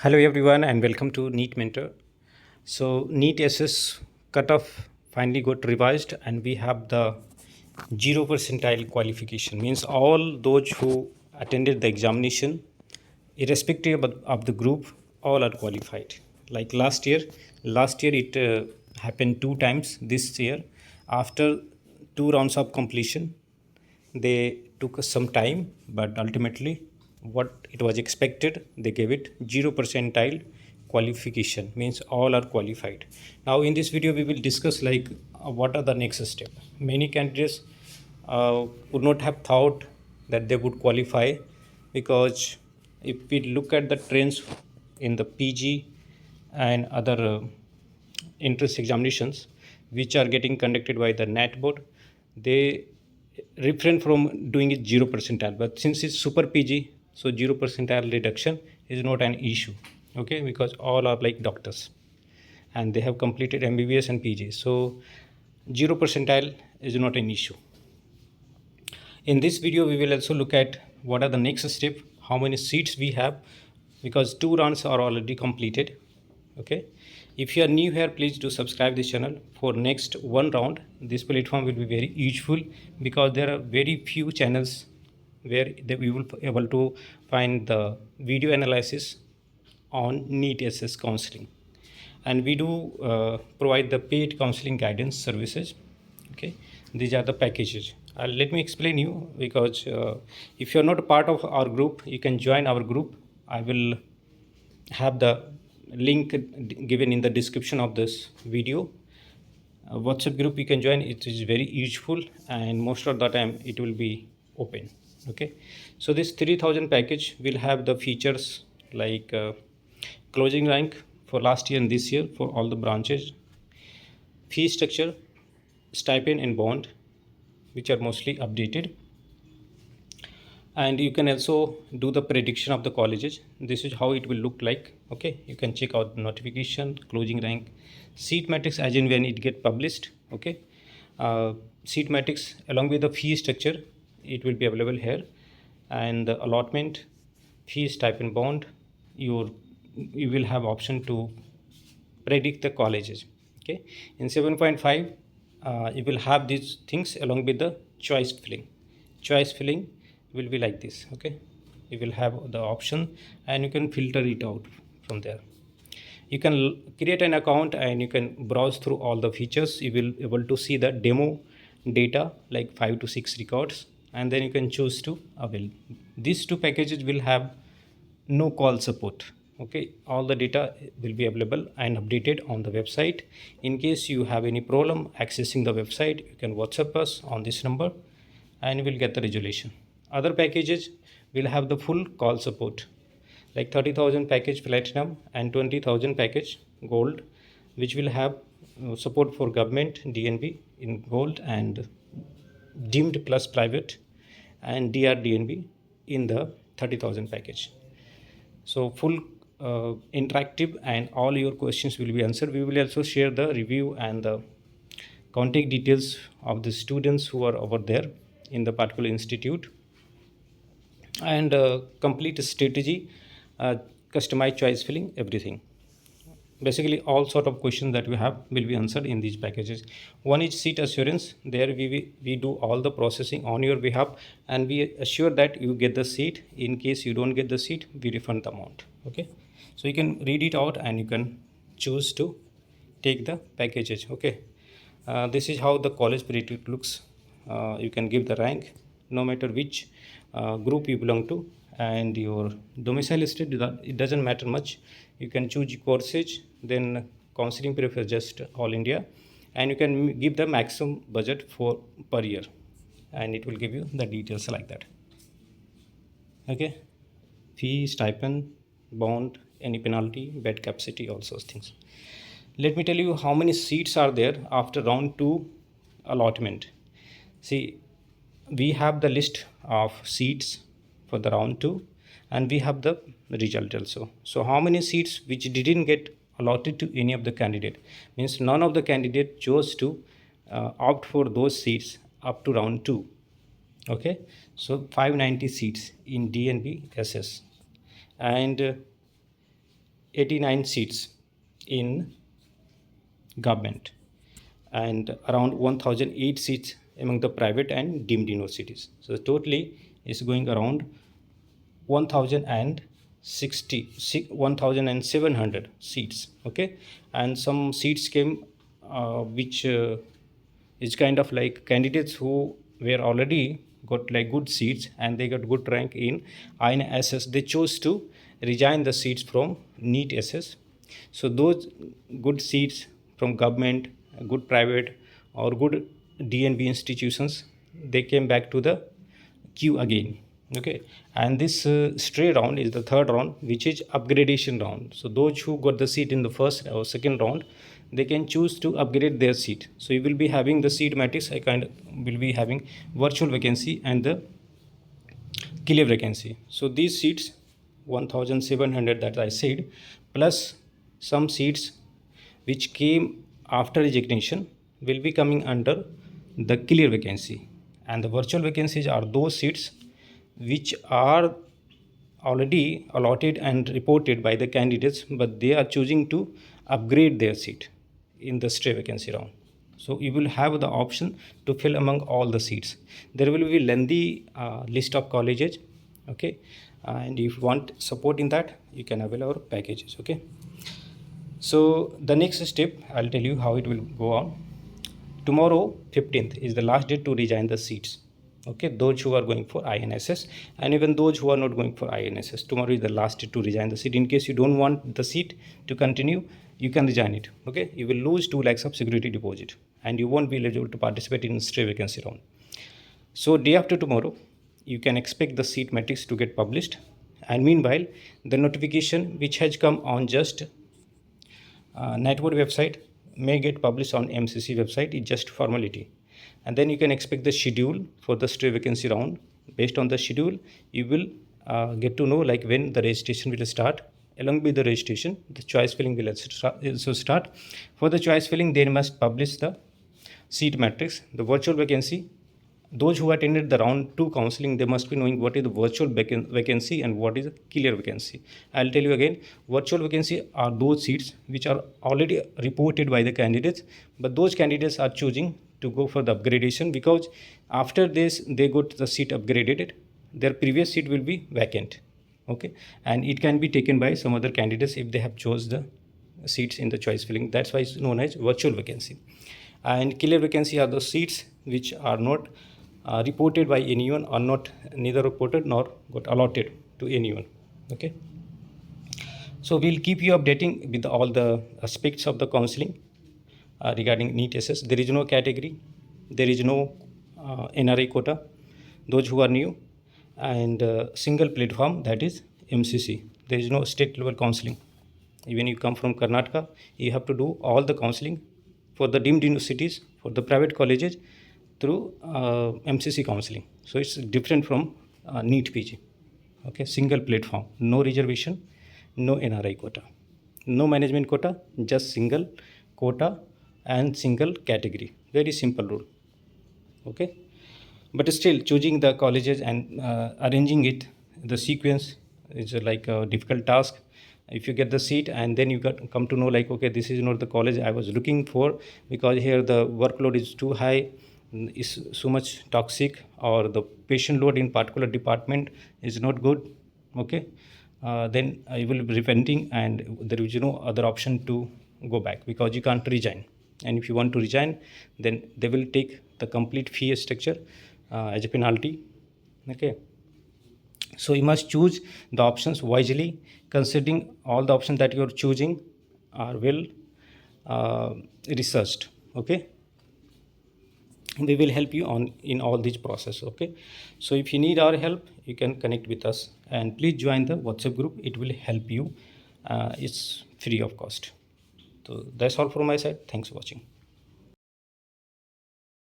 Hello everyone and welcome to NEET Mentor. So NEET SS cutoff finally got revised and we have the 0 percentile qualification. Means all those who attended the examination, irrespective of the group, all are qualified. Like last year it happened two times. This year, after two rounds of completion, they took some time, but ultimately, what it was expected, they gave it 0 percentile qualification, means all are qualified. Now, in this video, we will discuss like what are the next step. Many candidates would not have thought that they would qualify because if we look at the trends in the PG and other entrance examinations which are getting conducted by the NET board, they refrain from doing it 0 percentile. But since it's super PG, so 0 percentile reduction is not an issue. Okay, because all are like doctors and they have completed MBBS and PG. So 0 percentile is not an issue. In this video, we will also look at what are the next step, how many seats we have, because two rounds are already completed. Okay, if you are new here, please do subscribe this channel. For next one round, this platform will be very useful because there are very few channels where we will be able to find the video analysis on NEET SS counseling, and we do provide the paid counseling guidance services. Okay, these are the packages. Let me explain you, because if you are not a part of our group, you can join our group. I will have the link given in the description of this video. WhatsApp group you can join. It is very useful and most of the time it will be open. Okay, so this 3000 package will have the features like closing rank for last year and this year for all the branches, fee structure, stipend and bond, which are mostly updated, and you can also do the prediction of the colleges. This is how it will look like. Okay, you can check out notification, closing rank, seat matrix as in when it get published. Okay, seat matrix along with the fee structure, it will be available here, and the allotment, fee, stipend, bond. You will have option to predict the colleges. Okay, in 7.5 you will have these things along with the choice filling will be like this. Okay, you will have the option and you can filter it out from there. You can create an account and you can browse through all the features. You will be able to see the demo data like 5 to 6 records, and then you can choose to avail. These two packages will have no call support. Okay, all the data will be available and updated on the website. In case you have any problem accessing the website, you can WhatsApp us on this number and you will get the resolution. Other packages will have the full call support, like 30,000 package platinum and 20,000 package gold, which will have support for government DNB in gold and deemed plus private and DR DNB in the 30,000 package. So full interactive and all your questions will be answered. We will also share the review and the contact details of the students who are over there in the particular institute, and complete strategy, customized choice filling, everything. Basically all sort of questions that we have will be answered in these packages. One is seat assurance. There we do all the processing on your behalf and we assure that you get the seat. In case you don't get the seat, we refund the amount. Okay, so you can read it out and you can choose to take the packages. Okay, this is how the college predict looks. You can give the rank no matter which group you belong to, and your domicile state, it doesn't matter much. You can choose courses, then counseling prefer just all India, and you can give the maximum budget for per year and it will give you the details like that. Okay, fee, stipend, bond, any penalty, bed capacity, all those things. Let me tell you how many seats are there after round 2 allotment. See, we have the list of seats for the round 2 and we have the result also. So how many seats which didn't get allotted to any of the candidate, means none of the candidate chose to opt for those seats up to round 2. Okay, so 590 seats in DNB SS, and 89 seats in government and around 1008 seats among the private and deemed universities. So totally is going around 1700 seats. Okay, and some seats came which is kind of like candidates who were already got like good seats and they got good rank in IN SS. They chose to resign the seats from NEET SS. So those good seats from government, good private or good DNB institutions, they came back to the queue again. Okay, and this stray round is the third round, which is upgradation round. So those who got the seat in the first or second round, they can choose to upgrade their seat. So you will be having the seat matrix. I kind of will be having virtual vacancy and the clear vacancy. So these seats 1700 that I said, plus some seats which came after resignation will be coming under the clear vacancy, and the virtual vacancies are those seats which are already allotted and reported by the candidates, but they are choosing to upgrade their seat in the stray vacancy round. So you will have the option to fill among all the seats. There will be lengthy list of colleges. Okay, and if you want support in that, you can avail our packages. Okay, so the next step, I'll tell you how it will go on. Tomorrow 15th is the last date to resign the seats. Okay, those who are going for INSS and even those who are not going for INSS, tomorrow is the last date to resign the seat. In case you don't want the seat to continue, you can resign it. Okay, you will lose 2 lakhs of security deposit and you won't be eligible to participate in stray vacancy round. So day after tomorrow, you can expect the seat matrix to get published, and meanwhile the notification which has come on just network website may get published on MCC website. It's just formality, and then you can expect the schedule for the stray vacancy round. Based on the schedule, you will get to know like when the registration will start. Along with the registration, the choice filling will also start. For the choice filling, they must publish the seat matrix, the virtual vacancy. Those who attended the round 2 counseling, they must be knowing what is the virtual vacancy and what is the clear vacancy. I'll tell you again, virtual vacancy are those seats which are already reported by the candidates, but those candidates are choosing to go for the upgradation because after this they got the seat upgraded, their previous seat will be vacant. Okay, and it can be taken by some other candidates if they have chose the seats in the choice filling. That's why it's known as virtual vacancy. And clear vacancy are the seats which are not reported by anyone, or not neither reported nor got allotted to anyone. Okay, so we'll keep you updating with all the aspects of the counseling regarding NEET SS. There is no category, there is no NRI quota, those who are new, and single platform, that is MCC. There is no state level counseling. Even you come from Karnataka, you have to do all the counseling for the deemed universities, for the private colleges, through MCC counseling. So it's different from NEET PG. Okay, single platform, no reservation, no NRI quota, no management quota, just single quota and single category. Very simple rule. Okay, but still choosing the colleges and arranging it, the sequence is like a difficult task. If you get the seat and then you come to know like, okay, this is not the college I was looking for because here the workload is too high, is so much toxic, or the patient load in particular department is not good. Okay, then I will be repenting and there is no other option to go back because you can't resign. And if you want to resign, then they will take the complete fee structure as a penalty. Okay, so you must choose the options wisely, considering all the options that you are choosing are well researched. Okay, we will help you on in all this process. Okay, so if you need our help, you can connect with us and please join the WhatsApp group. It will help you. It's free of cost. So that's all from my side. Thanks for watching.